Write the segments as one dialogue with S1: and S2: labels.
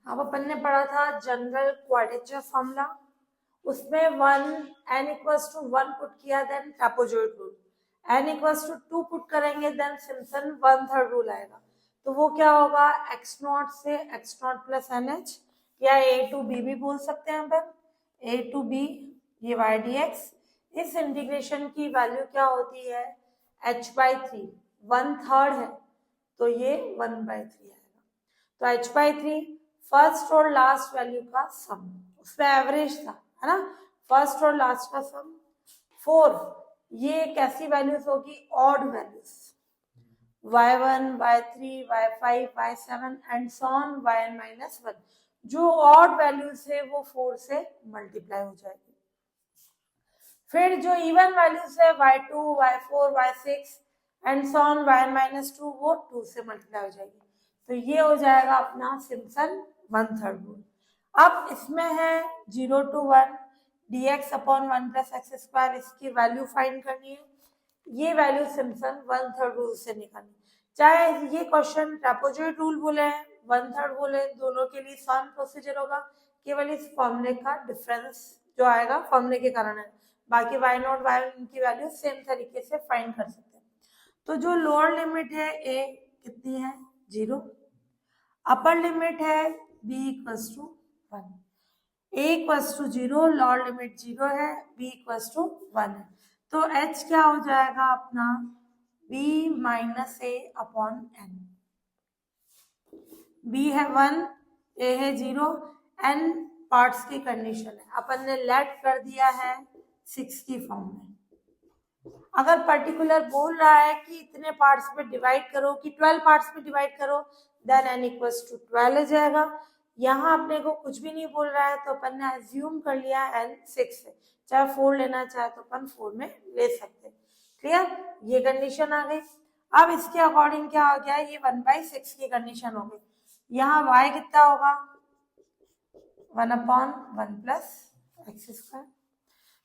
S1: अब अपन ने पढ़ा था जनरल क्वाड्रेचर फॉर्मूला, उसमें one n equals to 1 put किया then trapezoid rule, n equals to 2 put करेंगे देन सिम्पसन 1/3 रूल आएगा। तो वो क्या होगा, x नॉट से x नॉट प्लस NH, या a टू b भी बोल सकते हैं अपन, a टू b ये y dx। इस इंटीग्रेशन की वैल्यू क्या होती है, h/3, 1/3 है तो ये 1/3 आएगा। तो h/3 फर्स्ट और लास्ट वैल्यू का सम, उसमें एवरेज था, है ना, फर्स्ट और लास्ट का सम। 4 ये कैसी वैल्यूज होगी, odd values, y1 y3 y5 y7 and so on yn minus 1। जो ऑड वैल्यूज है वो 4 से मल्टीप्लाई हो जाएगी। फिर जो इवन वैल्यूज है y2 y4 y6 and so on yn minus 2 वो 2 से मल्टीप्लाई हो जाएगी। तो ये हो जाएगा अपना सिम्पसन 1/3 रूल। अब इसमें है 0 to 1 dx upon 1 plus x square, इसकी वैल्यू फाइंड करनी है। ये वैल्यू सिम्पसन 1/3 रूल से निकालनी, चाहे ये क्वेश्चन ट्रेपेजॉइड रूल बोले 1/3 बोले, दोनों के लिए सेम प्रोसीजर होगा, केवल इस फॉर्मूले का डिफरेंस जो आएगा फॉर्मूले के कारण है, बाकी y नॉट y की वैल्यू सेम तरीके से फाइंड कर सकते हैं। तो जो लोअर लिमिट है a कितनी है, 0, अपर लिमिट है b equals to 1, a equals to 0, lower limit 0 है, b इक्वल्स टू 1 है। तो h क्या हो जाएगा अपना, b minus a upon n, b है 1, a है 0, n पार्ट्स की कंडीशन है, अपन ने लेट कर दिया है 6 की फॉर्म में। अगर पर्टिकुलर बोल रहा है कि इतने पार्ट्स में डिवाइड करो, कि 12 पार्ट्स में डिवाइड करो, देन n इक्वल्स टू 12 हो जाएगा। यहाँ अपने को कुछ भी नहीं बोल रहा है तो अपन ने अज्यूम कर लिया n 6 है, चाहे 4 लेना चाहे तो अपन 4 में ले सकते हैं। क्लियर, ये कंडीशन आ गई। अब इसके अकॉर्डिंग क्या हो गया, ये 1/6 की कंडीशन हो गई। यहाँ y कितना होगा, 1/1 प्लस एक्स स्क्वायर।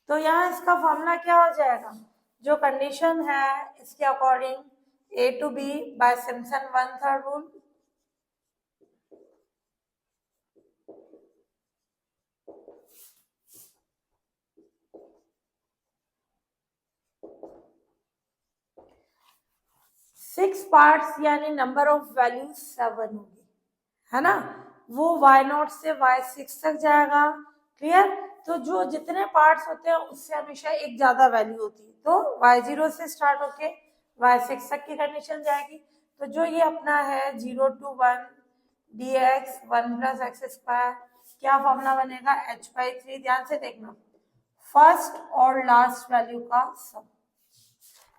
S1: तो यहाँ इसका फॉर्मूला क्या हो जाएगा, जो कंडीशन है इसके according a to b by Simpson 1/3 rule, six parts यानी नंबर ऑफ वैल्यूज 7 होगी, है ना, वो y0 से y6 तक जाएगा। क्लियर, तो जो जितने पार्ट्स होते हैं उससे हमेशा एक ज्यादा वैल्यू होती है, तो y0 से स्टार्ट होके y6 तक की कंडीशन जाएगी। तो जो ये अपना है 0 to 1 dx 1 plus x square, क्या फॉर्मूला बनेगा, h/3। ध्यान से देखना, फर्स्ट और लास्ट वैल्यू का सम,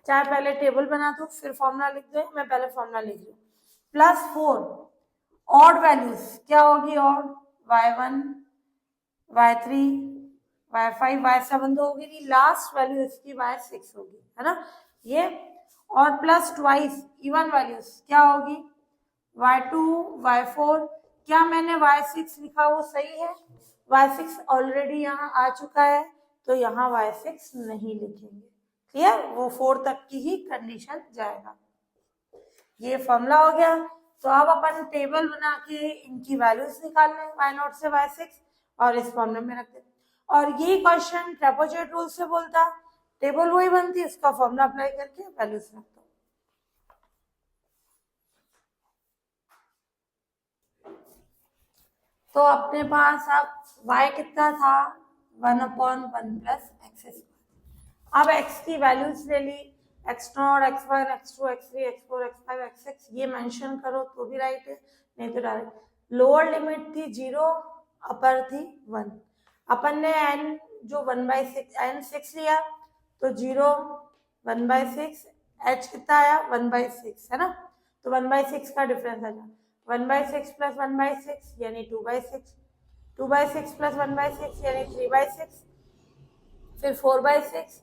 S1: चाहे पहले टेबल बना दो फिर फॉर्मूला लिख दो, मैं पहले फॉर्मूला लिख लूं, प्लस 4 ऑड वैल्यूज क्या होगी, odd y1 y3 y5 y7 तो होगी नहीं, लास्ट वैल्यू इसकी y6 होगी, है ना ये, और प्लस ट्वाइस इवन वैल्यूज क्या होगी, y2 y4, क्या मैंने y6 लिखा वो सही है, y6 ऑलरेडी यहाँ आ चुका है तो यहाँ y6 नहीं लिखेंगे। क्लियर, वो 4 तक की ही कंडीशन जाएगा। ये फॉर्मूला हो गया। तो अब अपन टेबल बना के इनकी वैल्यूज निकाल लें y0 से y6 और इस फॉर्मूले में रख दें। और ये क्वेश्चन ट्रेपेजॉइड रूल से बोलता, टेबल वही बनती, इसका फॉर्मूला अप्लाई करके वैल्यूज रख दो। तो अपने पास अब y कितना था, 1/1 प्लस एक्स स्क्वायर। अब x की वैल्यूज ले ली, x0 x1 x2 x3 x4 x5 x6, ये मेंशन करो तो भी राइट है, नहीं तो डायरेक्ट। लोअर लिमिट थी 0, अपर थी 1, अपन ने n जो 1/6 n 6 लिया तो 0 1/6, h कितना आया 1/6, है ना, तो 1/6 का डिफरेंस आ जाए, 1/6 प्लस 1/6 यानी 2/6, 2/6 प्लस 1/6 यानी 3/6, फिर 4/6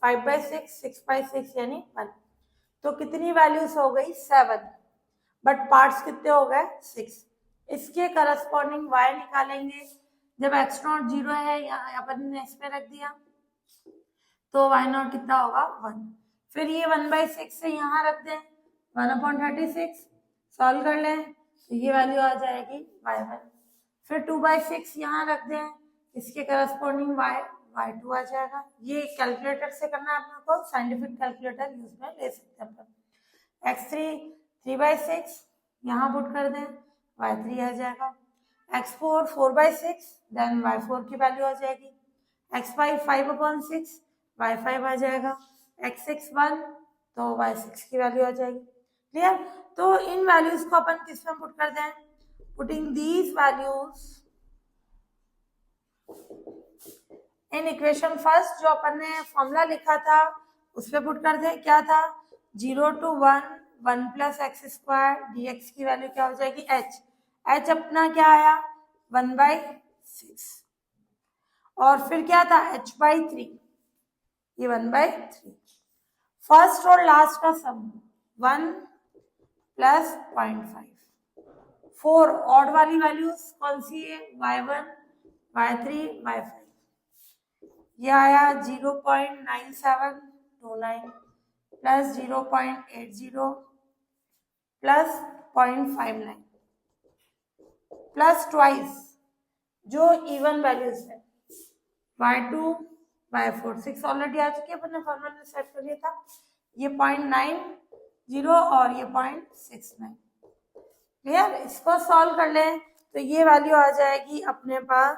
S1: 5/6 6/6 यानी 1। तो कितनी वैल्यूज हो गई 7, बट पार्ट्स कितने हो गए 6। इसके करस्पॉन्डिंग y निकालेंगे, जब x0 0 है यहाँ अपन ने इस पे रख दिया तो y0 कितना होगा 1। फिर ये 1/6 से यहाँ रख दें 1/36, सॉल्व कर लें तो ये वैल्यू आ जाएगी y1 फिर 2/6 यहाँ रख दें, इसके करस्पॉन्डिंग y2 आ जाएगा। ये कैलकुलेटर से करना है अपने को, साइंटिफिक कैलकुलेटर यूज में ले सकते हैं अपन। x3 3/6 यहाँ पुट कर दें, y3 आ जाएगा। x4 4/6 देन y4 की वैल्यू आ जाएगी। x5 5/6 y5 आ जाएगा। x6 1 तो y6 की वैल्यू आ जाएगी। क्लियर? तो इन वैल्यूज को अपन किस में पुट कर दें? Putting these values in equation first, जो अपन ने फॉर्मूला लिखा था उसमें पुट कर दे। क्या था? 0 to 1 1 plus x² dx की वैल्यू क्या हो जाएगी? h अपना क्या आया? 1/6 और फिर क्या था? h/3, ये 1/3। फर्स्ट और लास्ट का सम 1 प्लस 0.5। 4 ऑड वाली वैल्यूज कौन सी है? y1 y3 y5। ये आया 0.9729 प्लस 0.80 प्लस 0.59 प्लस ट्वाइस जो इवन वैल्यूज है y2 y4। 6 ऑलरेडी आ चुकी है, अपन ने फॉर्मूला में सेट कर लिया था। ये 0.90 और ये 0.69। क्लियर? इसको सॉल्व कर लें तो ये वैल्यू आ जाएगी अपने पास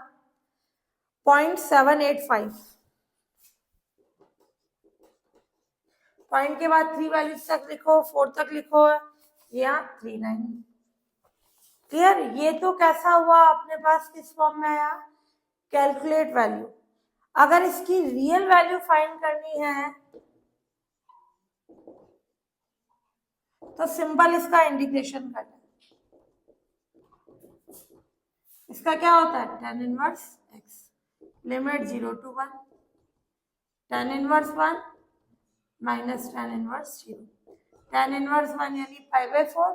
S1: 0.785। पॉइंट के बाद 3 वैल्यूज तक लिखो, 4 तक लिखो, या 39। क्लियर? ये तो कैसा हुआ अपने पास, किस फॉर्म में आया? Calculate value. अगर इसकी रियल वैल्यू फाइंड करनी है तो सिंपल इसका इंटीग्रेशन करना है। इसका क्या होता है? tan inverse x, limit 0 to 1, tan inverse 1 minus tan inverse 0। tan inverse 1 यानी 5/4,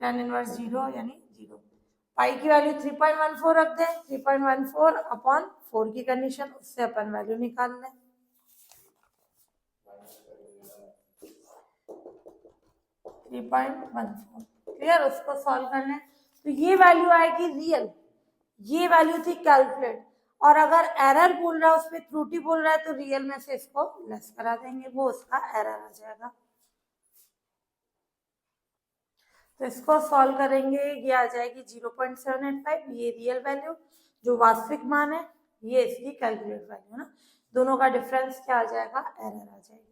S1: tan इनवर्स 0 यानी 0। पाई की वैल्यू 3.14 रख दें, 3.14 अपॉन 4 की कंडीशन, उससे अपन वैल्यू निकाल लें। क्लियर? उसको सॉल्व कर लें तो ये वैल्यू आएगी रियल, ये वैल्यू थी कैलकुलेट। और अगर एरर बोल रहा है, उसमें त्रुटि बोल रहा है, तो रियल में से इसको लेस करा देंगे, वो उसका एरर आ जाएगा। तो इसको सॉल्व करेंगे, ये आ जाएगी 0.785, ये रियल वैल्यू जो वास्तविक मान है, ये इसकी कैलकुलेट वैल्यू ना, दोनों का डिफरेंस क्या आ जाएगा? एरर आ जाएगी।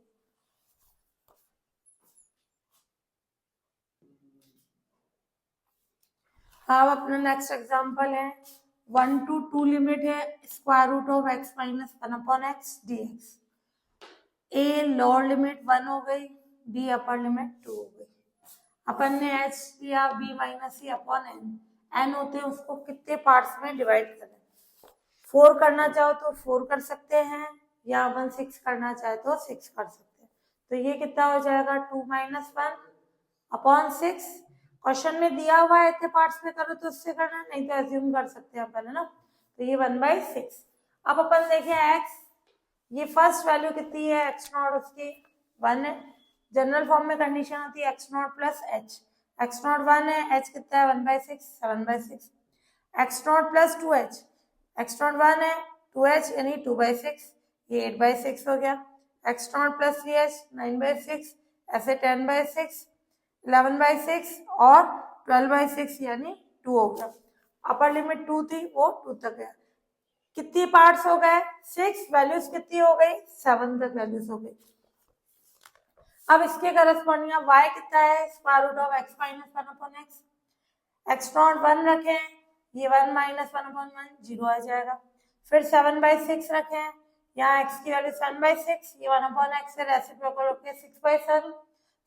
S1: अब अपना नेक्स्ट एग्जांपल है 1 to 2 लिमिट है square root of x minus 1/x dx। A lower limit 1 हो गई, बी अपर लिमिट 2 हो गई। अपन ने h दिया b minus c upon n होते हैं, उसको कितने पार्ट्स में डिवाइड करें? 4 करना चाहो तो 4 कर सकते हैं, या अपन 6 करना चाहे तो 6 कर सकते हैं। तो ये कितना हो जाएगा? 2 - 1 अपॉन 6। क्वेश्चन में दिया हुआ है इतने पार्ट्स में करो तो उससे करना, नहीं तो एज्यूम कर सकते हैं अपन, है ना। तो ये 1/6। अब अपन देखें x, ये फर्स्ट वैल्यू कितनी है? x0 उसकी 1 है। जनरल फॉर्म में कंडीशन होती है x0 प्लस h। x0 1 है, h कितना है? 1/6 7/6। x0 प्लस 2h, x0 1 है, 2h यानी 2/6, ये 8/6 हो गया। x0 प्लस 3h 9/6, ऐसे 10/6, 11/6 और 12/6 यानी 2 हो गया। अपर लिमिट 2 थी, वो 2 तक गया। कितनी पार्ट्स हो गए? 6। वैल्यूज कितनी हो गई? 7 तक वैल्यूज हो गई। अब इसके करस्पॉन्डिंग y कितना है? Square root of x minus 1/x। x0 1 रखें, ये 1 माइनस 1/1 0 आ जाएगा। फिर 7/6 रखें, यहाँ x की वैल्यू 7/6, ये 1/x से रेसिप्रोकल होकर 6/7,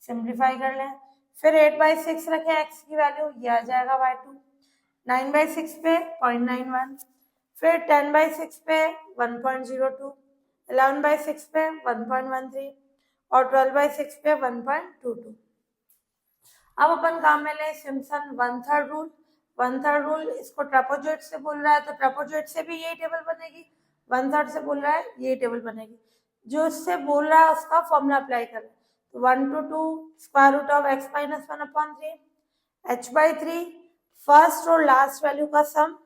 S1: सिंप्लीफाई कर लें। फिर 8/6 रखें, x की वैल्यू ये आ जाएगा y2। 9/6 पे 0.91, फिर 10/6 पे 1.02, 11/6 पे 1.13 और 12/6 पे 1.22। अब अपन काम में ले सिम्पसन 1/3 रूल। 1/3 रूल इसको ट्रेपेजॉइड से बोल रहा है, तो ट्रेपेजॉइड से भी यही टेबल बनेगी। 1/3 से बोल रहा है, ये टेबल बनेगी। जो इससे बोल रहा है उसका फॉर्मूला अप्लाई करें। तो 1 to 2 square root of x - 1/3 h/3, first और लास्ट वैल्यू का सम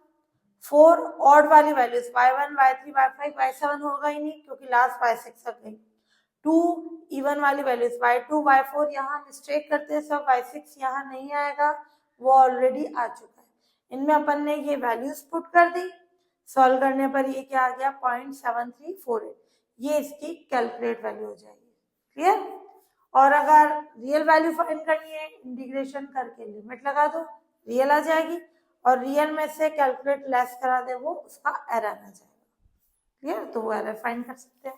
S1: 4 ऑड वाली values y1 y3 y5 y7 होगा ही नहीं क्योंकि लास्ट y6 तक गई। 2 इवन वाली वैल्यूज y2 y4 यहाँ मिस्टेक करते हैं सब, y6 यहाँ नहीं आएगा, वो ऑलरेडी आ चुका है। इनमें अपन ने ये वैल्यूज पुट कर दी, सॉल्व करने पर ये क्या आ गया 0.7348, ये इसकी कैलकुलेट वैल्यू हो जाएगी। क्लियर? और अगर रियल वैल्यू फाइंड करनी है इंटीग्रेशन करके लिमिट लगा दो, रियल आ जाएगी, और रियल में से कैलकुलेट लेस करा दे वो उसका एरर आ जाएगा। क्लियर? तो वो एरर फाइंड कर सकते हैं।